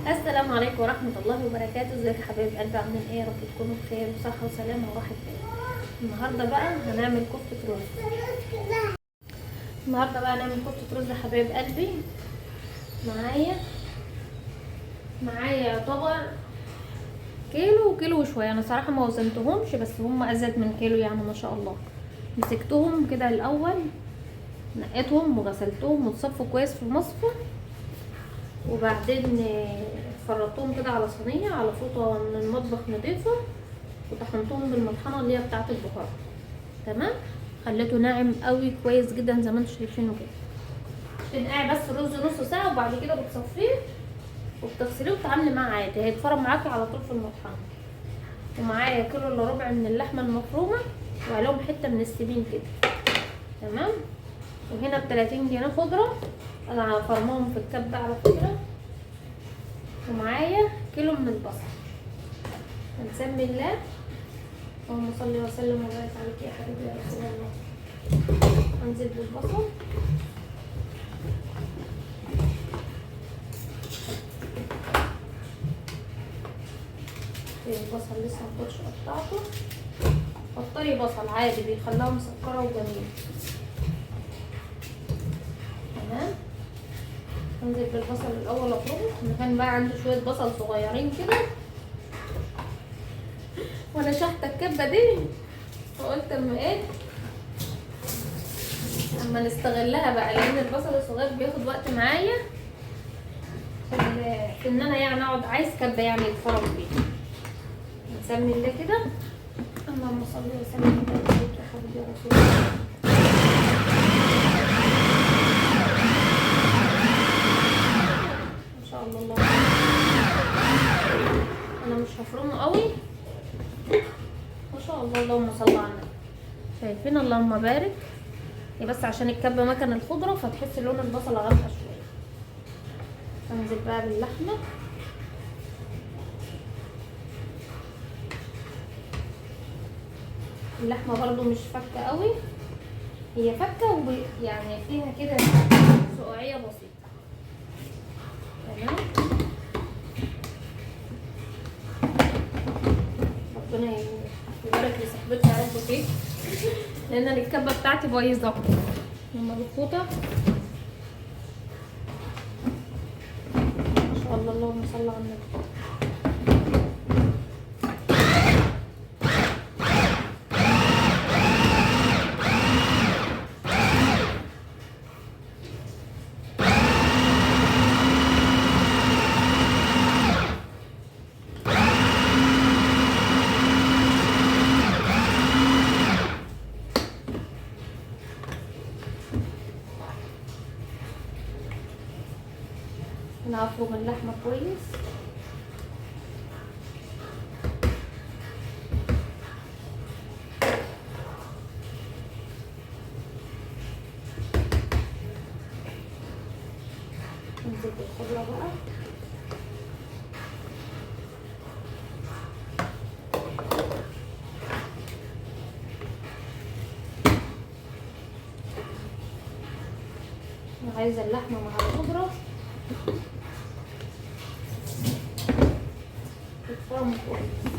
السلام عليكم ورحمة الله وبركاته. ازيك يا حبايب قلبي؟ عاملين ايه؟ يا رب تكونوا بخير وصحة وسلامة وراحة بال. النهاردة بقى هنعمل كفتة رز. هنعمل كفتة رز يا حبايب قلبي. معايا يعتبر كيلو وشوية. انا صراحة ما وزنتهمش بس هم ازيد من كيلو يعني ما شاء الله. مسكتهم كده الاول، نقيتهم وغسلتهم وتصفوا كويس في مصفى، وبعدين فرطتهم كده على صينيه على فوطه من المطبخ نضيفه، وطحنتهم بالمطحنه اللي هي بتاعه البخار. تمام، خليته ناعم قوي كويس جدا زي ما انتم شايفينه كده. بتنقعي بس الرز نص ساعه وبعد كده بتصفيه وبتغسليه وبتعاملي معاه عادي، هيتفرم معاكي على طول في المطحنه. ومعايا كيلو الا ربع من اللحمه المفرومه وعليهم حته من السمين كده. تمام، وهنا ب30 جنيه خضره انا فرماهم في الكبه على فكره. ومعايا كيلو من البصل. هنسمي الله. اللهم صل وسلم وبارك عليك يا حبيبي يا رسول الله. هنزل بالبصل. البصل لسه مكنتش قطعته. كتري بصل عادي بيخليها مسكره وجميله. تمام، هنزل بالبصل الاول افرمه. انا كان بقى عندي شويه بصل صغيرين كده وانا شحت الكبه دي، فقلت اما نستغلها بقى، لان البصل الصغير بياخد وقت معايا في ان انا يعني اقعد عايز كبه يعني يتفرم فيها. نسمي الله كده. اللهم صل وسلم وبارك عليك يا حبيبي يا رسول الله. ما شاء الله الله. انا مش هفرمه قوي ما شاء الله. اللهم صل على النبي. شايفين؟ اللهم بارك. هي بس عشان الكبه مكان الخضره فتحس لون البصله غامقه شويه. انزل بقى باللحمه. اللحمه برضو مش فكه قوي، هي فكه يعني فيها كده سقوعيه بسيطه. تمام، ربنا يبارك لصاحبتي يا رب فيك، لان الكبه بتاعتي بايظه لما بالفوطه. ما شاء الله اللهم صل على النبي. انا هفرم اللحمه كويس. ننزل بالخضره بقى. انا عايزه اللحمه مع الخضره تتفرم كويس.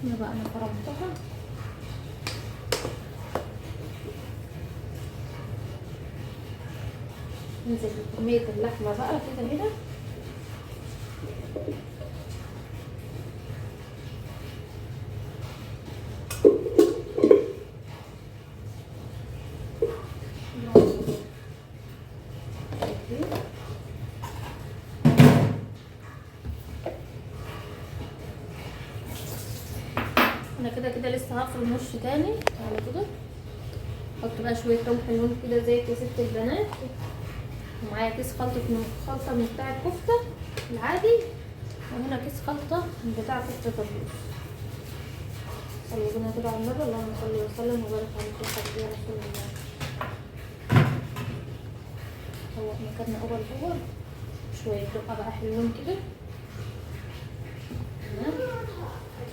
هنا بقى انا فرمتها. ننزل بكمية اللحمة بقى كده هنا. انا كده لسه هفرم وش تاني على كده. احط بقى شويه توم حلوين كده زي ست البنات. ومعايا كيس خلطه من بتاع الكفته العادي، وهنا كيس خلطه من بتاع كفته الرز. صلوا بنا كده على النبي. اللهم صل وسلم وبارك عليك يا حبيبي يا رسول الله. هو مكاننا اول شويه دقه بقى حلوين كده. تمام.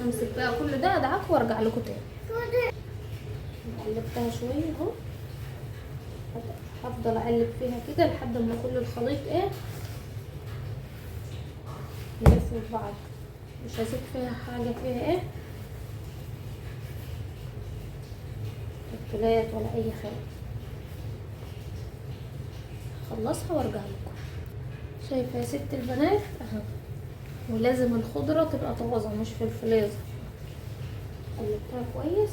همسك بقى كل ده ادعك وارجع لكم تاني. قلبتها شويه اهو، هفضل اقلب فيها كده لحد ما كل الخليط ايه يلف في بعض، مش هسيب فيها حاجه فيها ايه تفلات ولا اي حاجه. خلصها وارجع لكم. شايفه يا ست البنات اهو، ولازم الخضره تبقى طازه مش في الفريزر. قلبتها كويس.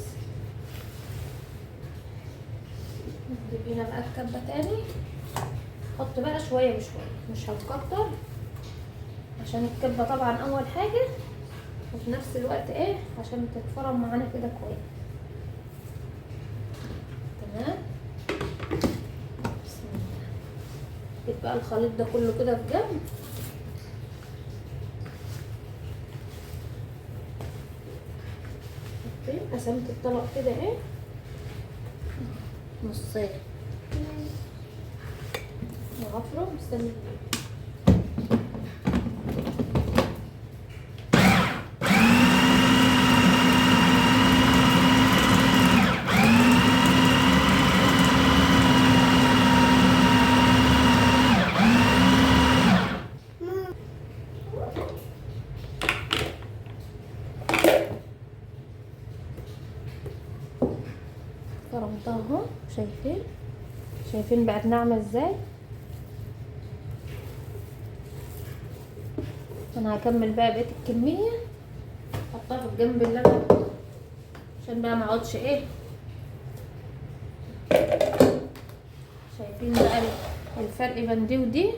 نجيب هنا بقى الكبه تاني، حط بقى شويه بشويه مش هتكتر عشان الكبه طبعا اول حاجه، وفي نفس الوقت ايه عشان تتفرم معانا كده كويس. تمام. بسم الله. جيب بقى الخليط ده كله كده في جنب. قسمت الطبق كده ايه نصين وهفرم. استنى فرمتها اهو. شايفين بقت ناعمه ازاي. انا هكمل بقى بقيه الكميه، احطها في الجنب اللي انا عشان بقى ما اقعدش ايه. شايفين بقى الفرق بين دي ودي،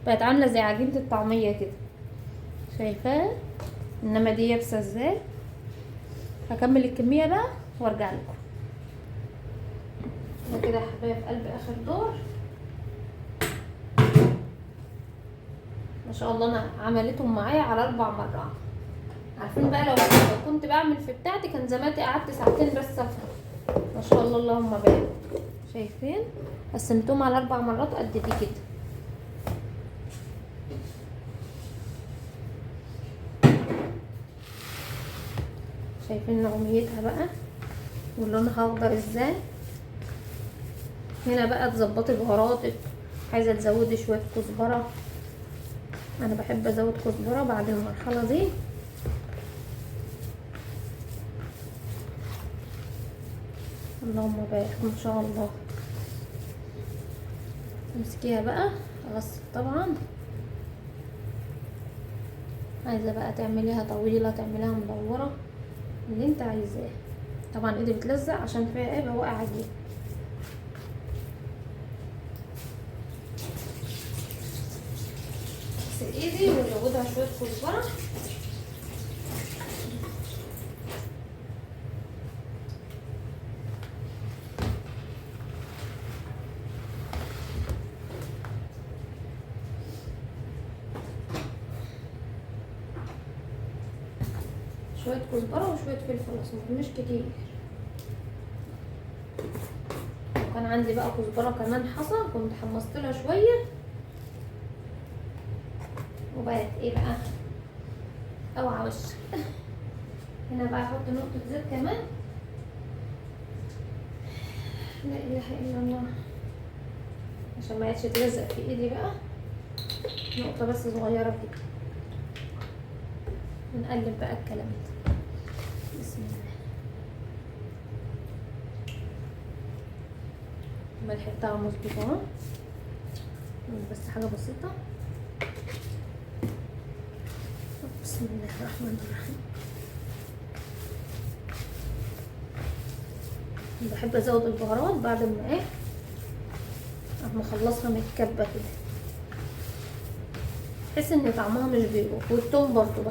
بقت عامله زي عجينه الطعميه كده، شايفاه؟ انما دي يابسه ازاي. هكمل الكميه بقى وارجع لكم. انا كده يا حبايبي في قلب اخر دور. ما شاء الله انا عملتهم معايا على 4 مرات. عارفين بقى لو كنت بعمل في بتاعتي كان زماني قعدت ساعتين بس افهم. ما شاء الله اللهم بارك. شايفين قسمتهم على 4 مرات قد دي كده. شايفين نعوميتها بقى ولونها اخضر ازاي. هنا بقى تظبطي بهاراتك، عايزه تزودي شويه كزبره، انا بحب ازود كزبره بعد المرحله دي. اللهم بارك ما شاء الله. تمسكيها بقى اغسل طبعا. عايزه بقى تعمليها طويله تعمليها مدوره اللي انت عايزاه. طبعا ايدي بتلزق عشان فيها ايه بوقع عجين. اغسل ايدي وازودها شويه كزبره. شويه كزبره وشويه فلفل اسمر مش كتير. وكان عندي بقى كزبره كمان حصى كنت حمصت لها شويه وبقت ايه بقى اوعى وش. هنا بقى احط نقطه زيت كمان. لا اله الا الله عشان ما يعيش تلزق في ايدي بقى. نقطه بس صغيره كده. ونقلب بقى الكلام ده. بسم الله. الملح بتاعه مظبوط اهو، بس حاجه بسيطه. بسم الله الرحمن الرحيم. بحب ازود البهارات بعد ما ايه مخلصها من الكبه كده، بحس ان طعمها مش بيروح. والثوم برضو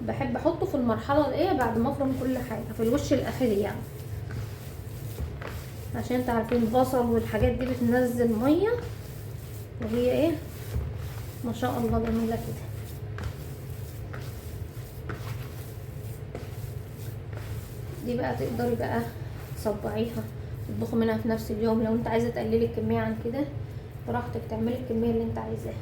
بحب احطه في المرحله الايه بعد ما افرم كل حاجه في الوش الاخير يعني، عشان انتوا عارفين البصل والحاجات دي بتنزل ميه وهي ايه ما شاء الله جميله كده. دي بقى تقدري بقى تصبعيها تطبخي منها في نفس اليوم. لو انت عايزه تقللي الكميه عن كده براحتك، تعملي الكميه اللي انت عايزاها.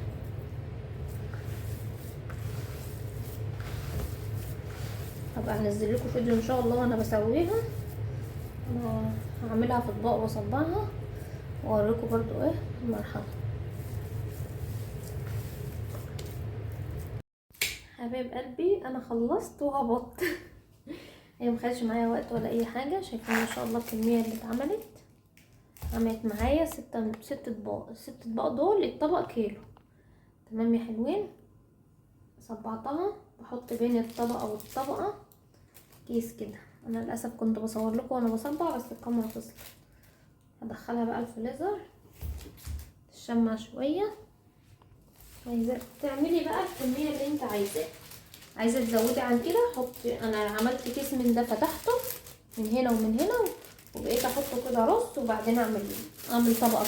هبقى هنزل لكم فيديو ان شاء الله وانا بسويها. انا هعملها في اطباق واصبعها واوريكم برضو ايه المرحله. حبايب قلبي انا خلصت وهبط. هي مخدش معايا وقت ولا اي حاجه. شايفين ما شاء الله الكميه اللي اتعملت. عملت معايا ست اطباق. الست اطباق دول الطبق كيلو. تمام يا حلوين. صبعتها. بحط بين الطبقه والطبقه كيس كده. انا للاسف كنت بصور لكم وانا بصبع بس الكاميرا فصلت. هدخلها بقى الفريزر تشمع شويه. عايزه تعملي بقى الكميه اللي انت عايزاها. عايزه تزودي عن كده حطي. انا عملت كيس من ده فتحته من هنا ومن هنا وبقيت احطه كده رص وبعدين اعمل طبقه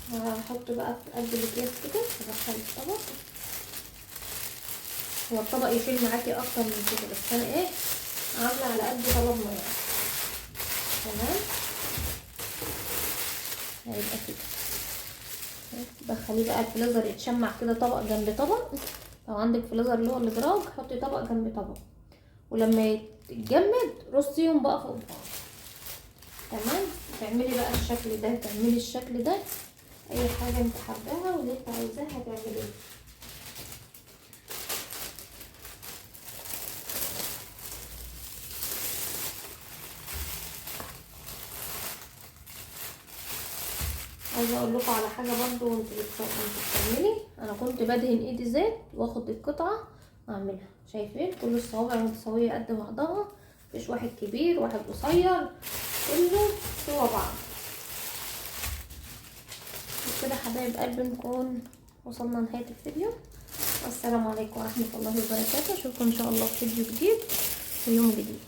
تانية. هحط بقى في قلب الاكياس كده. ادخل الطبق. هو الطبق يشيل معاكي اكتر من كده بس انا ايه عامله على قد طلبنا يعني. تمام. هيبقى كده. دخليه بقى الفريزر يتشمع كده طبق جنب طبق. لو عندك فريزر اللي هو الادراج حطي طبق جنب طبق ولما يتجمد رصيهم بقى فوق بعض. تمام. تعملي بقى الشكل ده. تعملي الشكل ده اي حاجه انت حباها واللي انت عايزاها تعمليها. عايزه اقول لكم على حاجه برضو وانتوا بتعملي. انا كنت بدهن ايدي زيت واخد القطعه واعملها. شايفين كل الصوابع متساويه قد بعضها. مفيش واحد كبير واحد قصير كله سوا بعض. وكده حبايب قلبي نكون وصلنا لنهايه الفيديو. والسلام عليكم ورحمه الله وبركاته. اشوفكم ان شاء الله في فيديو جديد ويوم جديد.